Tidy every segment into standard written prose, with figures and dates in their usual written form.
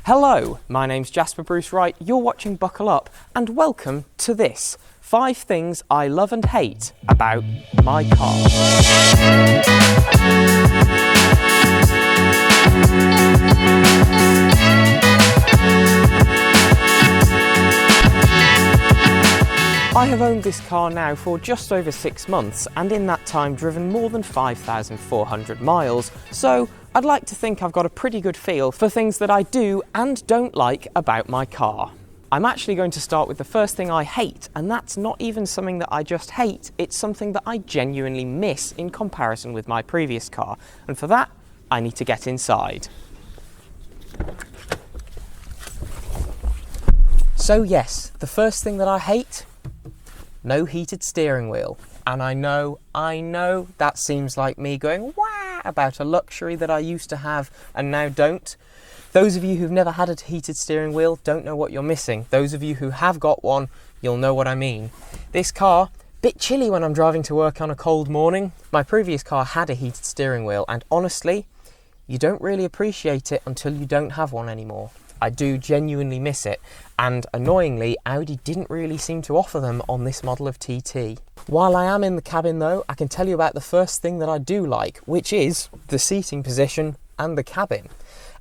Hello, my name's Jasper Bruce Wright, you're watching Buckle Up, and welcome to this 5 things I love and hate about my car. I have owned this car now for just over 6 months, and in that time driven more than 5,400 miles, so I'd like to think I've got a pretty good feel for things that I do and don't like about my car. I'm actually going to start with the first thing I hate, and that's not even something that I just hate, it's something that I genuinely miss in comparison with my previous car, and for that I need to get inside. So yes, the first thing that I hate, no heated steering wheel. And I know, that seems like me going wah about a luxury that I used to have and now don't. Those of you who've never had a heated steering wheel don't know what you're missing. Those of you who have got one, you'll know what I mean. This car, bit chilly when I'm driving to work on a cold morning. My previous car had a heated steering wheel, and honestly, you don't really appreciate it until you don't have one anymore. I do genuinely miss it, and annoyingly, Audi didn't really seem to offer them on this model of TT. While I am in the cabin though, I can tell you about the first thing that I do like, which is the seating position and the cabin.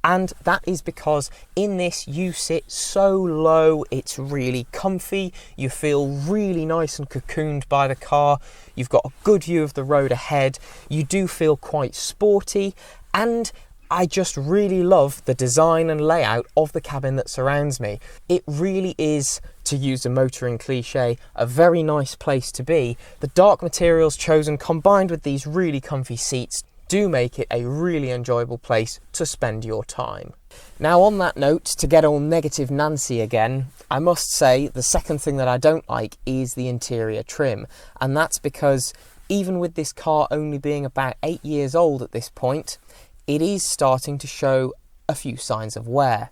And that is because in this you sit so low, it's really comfy, you feel really nice and cocooned by the car, you've got a good view of the road ahead, you do feel quite sporty, and I just really love the design and layout of the cabin that surrounds me. It really is, to use a motoring cliche, a very nice place to be. The dark materials chosen combined with these really comfy seats do make it a really enjoyable place to spend your time. Now on that note, to get all negative Nancy again, I must say the second thing that I don't like is the interior trim. And that's because even with this car only being about 8 years old at this point, it is starting to show a few signs of wear.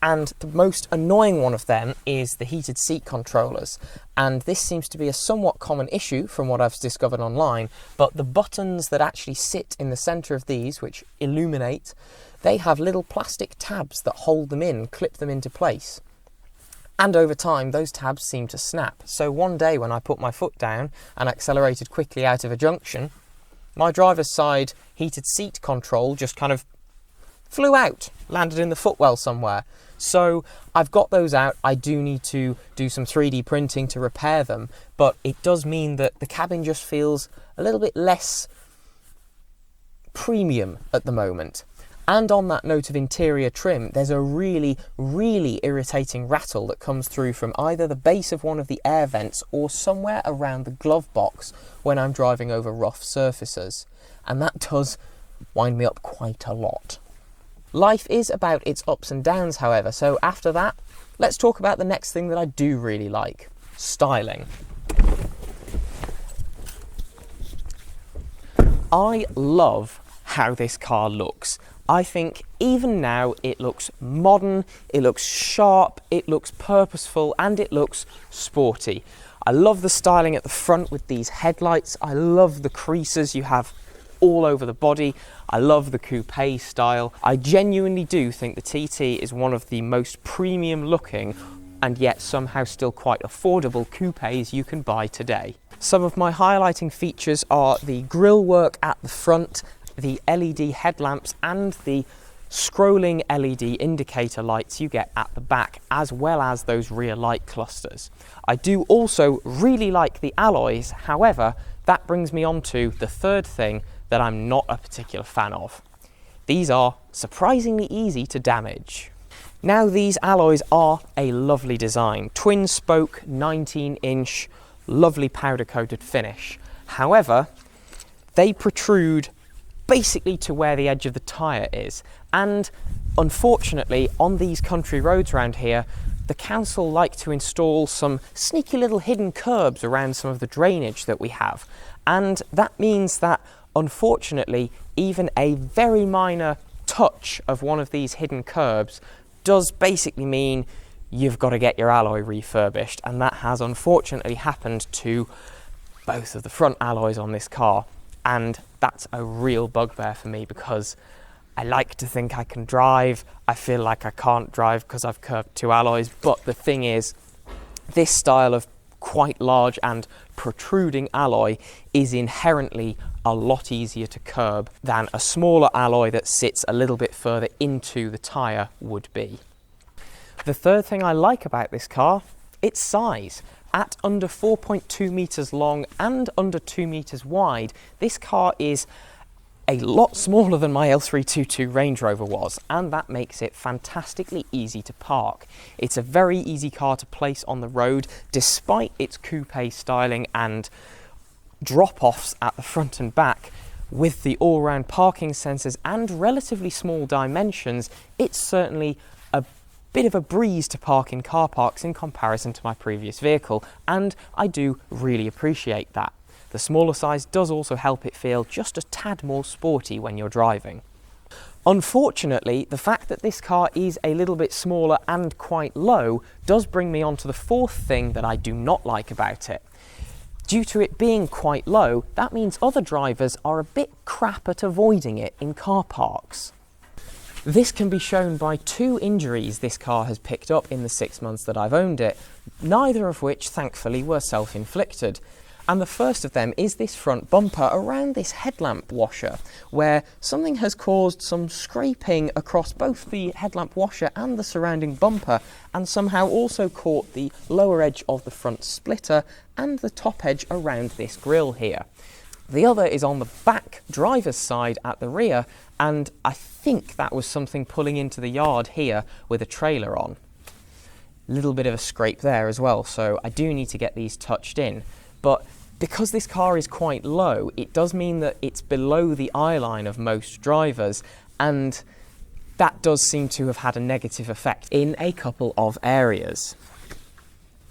And the most annoying one of them is the heated seat controllers. And this seems to be a somewhat common issue from what I've discovered online, but the buttons that actually sit in the center of these, which illuminate, they have little plastic tabs that hold them in, clip them into place. And over time, those tabs seem to snap. So one day when I put my foot down and accelerated quickly out of a junction, my driver's side heated seat control just kind of flew out, landed in the footwell somewhere. So I've got those out. I do need to do some 3D printing to repair them, but it does mean that the cabin just feels a little bit less premium at the moment. And on that note of interior trim, there's a really, really irritating rattle that comes through from either the base of one of the air vents or somewhere around the glove box when I'm driving over rough surfaces. And that does wind me up quite a lot. Life is about its ups and downs, however, so after that, let's talk about the next thing that I do really like: styling. I love how this car looks. I think even now it looks modern, it looks sharp, it looks purposeful, and it looks sporty. I love the styling at the front with these headlights. I love the creases you have all over the body. I love the coupe style. I genuinely do think the TT is one of the most premium looking and yet somehow still quite affordable coupes you can buy today. Some of my highlighting features are the grille work at the front, the LED headlamps and the scrolling LED indicator lights you get at the back, as well as those rear light clusters. I do also really like the alloys, however, that brings me on to the third thing that I'm not a particular fan of. These are surprisingly easy to damage. Now these alloys are a lovely design, twin spoke, 19-inch, lovely powder coated finish. However, they protrude basically to where the edge of the tyre is, and unfortunately on these country roads around here the council like to install some sneaky little hidden curbs around some of the drainage that we have, and that means that unfortunately even a very minor touch of one of these hidden curbs does basically mean you've got to get your alloy refurbished, and that has unfortunately happened to both of the front alloys on this car. And that's a real bugbear for me because I like to think I can drive. I feel like I can't drive because I've curbed 2 alloys. But the thing is, this style of quite large and protruding alloy is inherently a lot easier to curb than a smaller alloy that sits a little bit further into the tyre would be. The third thing I like about this car, its size. At under 4.2 metres long and under 2 metres wide, this car is a lot smaller than my L322 Range Rover was, and that makes it fantastically easy to park. It's a very easy car to place on the road, despite its coupe styling and drop-offs at the front and back. With the all-round parking sensors and relatively small dimensions, it's certainly a bit of a breeze to park in car parks in comparison to my previous vehicle, and I do really appreciate that. The smaller size does also help it feel just a tad more sporty when you're driving. Unfortunately, the fact that this car is a little bit smaller and quite low does bring me on to the fourth thing that I do not like about it. Due to it being quite low, that means other drivers are a bit crap at avoiding it in car parks. This can be shown by 2 injuries this car has picked up in the 6 months that I've owned it, neither of which thankfully were self-inflicted. And the first of them is this front bumper around this headlamp washer, where something has caused some scraping across both the headlamp washer and the surrounding bumper, and somehow also caught the lower edge of the front splitter and the top edge around this grille here. The other is on the back driver's side at the rear, and I think that was something pulling into the yard here with a trailer on. A little bit of a scrape there as well, so I do need to get these touched in. But because this car is quite low, it does mean that it's below the eye line of most drivers, and that does seem to have had a negative effect in a couple of areas.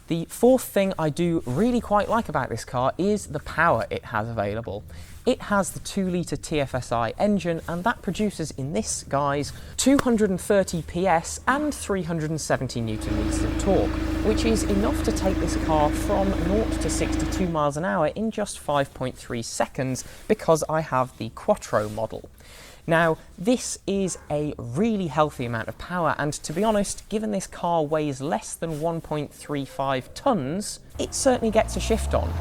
The fourth thing I do really quite like about this car is the power it has available. It has the 2-litre TFSI engine, and that produces in this guise 230 PS and 370 Nm of torque, which is enough to take this car from 0 to 62 miles an hour in just 5.3 seconds because I have the Quattro model. Now, this is a really healthy amount of power, and to be honest, given this car weighs less than 1.35 tonnes, it certainly gets a shift on.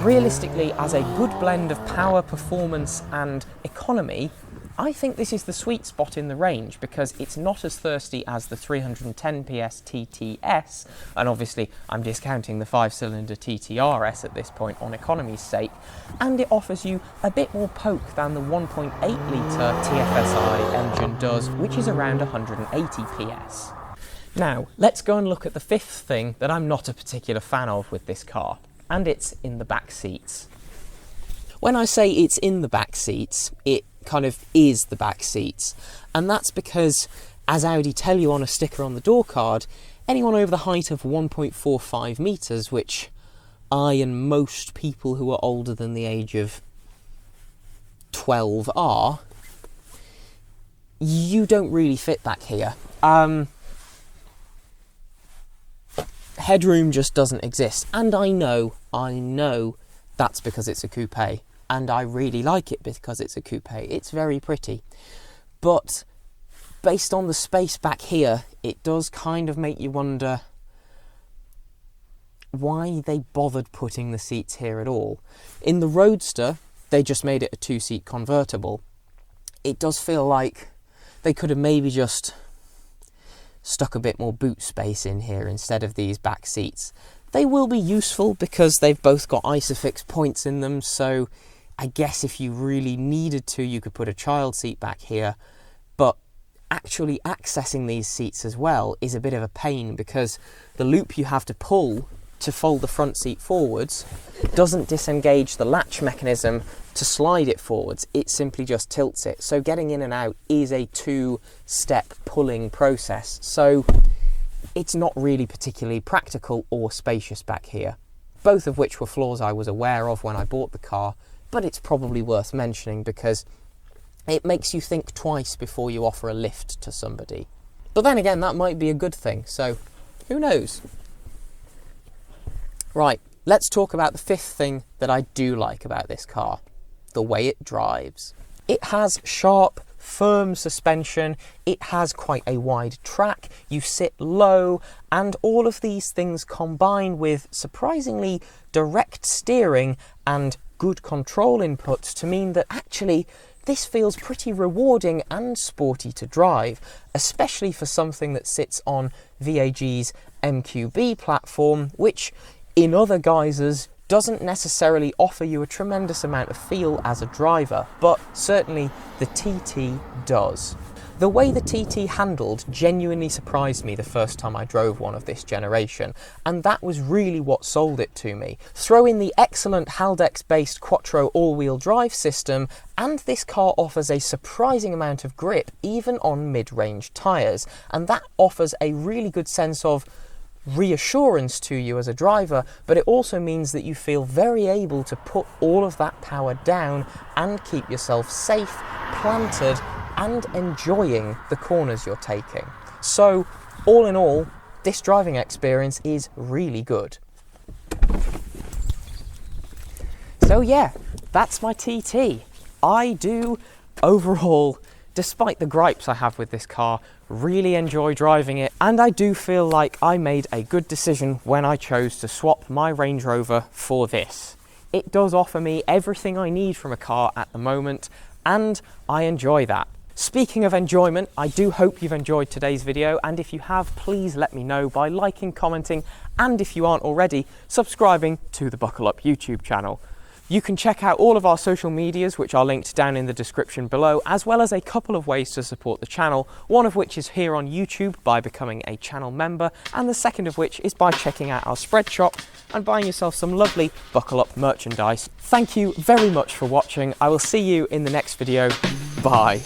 Realistically, as a good blend of power, performance and economy, I think this is the sweet spot in the range because it's not as thirsty as the 310 PS TTS, and obviously I'm discounting the 5-cylinder TTRS at this point on economy's sake, and it offers you a bit more poke than the 1.8 litre TFSI engine does, which is around 180 PS. Now, let's go and look at the fifth thing that I'm not a particular fan of with this car, and it's in the back seats. When I say it's in the back seats, it kind of is the back seats, and that's because, as Audi tell you on a sticker on the door card, anyone over the height of 1.45 metres, which I and most people who are older than the age of 12 are, you don't really fit back here. Headroom just doesn't exist, and I know that's because it's a coupe, and I really like it because it's a coupe. It's very pretty, but based on the space back here, it does kind of make you wonder why they bothered putting the seats here at all. In the Roadster, they just made it a 2-seat convertible. It does feel like they could have maybe just stuck a bit more boot space in here instead of these back seats. They will be useful because they've both got Isofix points in them, so I guess if you really needed to, you could put a child seat back here, but actually accessing these seats as well is a bit of a pain because the loop you have to pull to fold the front seat forwards doesn't disengage the latch mechanism to slide it forwards, it simply just tilts it. So getting in and out is a 2-step pulling process. So it's not really particularly practical or spacious back here, both of which were flaws I was aware of when I bought the car, but it's probably worth mentioning because it makes you think twice before you offer a lift to somebody. But then again, that might be a good thing, so who knows? Right, let's talk about the fifth thing that I do like about this car, the way it drives. It has sharp, firm suspension, it has quite a wide track, you sit low, and all of these things combine with surprisingly direct steering and good control inputs to mean that actually this feels pretty rewarding and sporty to drive, especially for something that sits on VAG's MQB platform, which in other guises doesn't necessarily offer you a tremendous amount of feel as a driver, but certainly the TT does. The way the TT handled genuinely surprised me the first time I drove one of this generation, and that was really what sold it to me. Throw in the excellent Haldex-based Quattro all-wheel drive system, and this car offers a surprising amount of grip, even on mid-range tyres, and that offers a really good sense of reassurance to you as a driver, but it also means that you feel very able to put all of that power down and keep yourself safe, planted, and enjoying the corners you're taking. So, all in all, this driving experience is really good. So yeah, that's my TT. I do, overall, despite the gripes I have with this car, really enjoy driving it, and I do feel like I made a good decision when I chose to swap my Range Rover for this. It does offer me everything I need from a car at the moment, and I enjoy that. Speaking of enjoyment, I do hope you've enjoyed today's video, and if you have, please let me know by liking, commenting, and if you aren't already, subscribing to the Buckle Up YouTube channel. You can check out all of our social medias, which are linked down in the description below, as well as a couple of ways to support the channel, one of which is here on YouTube by becoming a channel member, and the second of which is by checking out our spread shop and buying yourself some lovely Buckle Up merchandise. Thank you very much for watching. I will see you in the next video. Bye.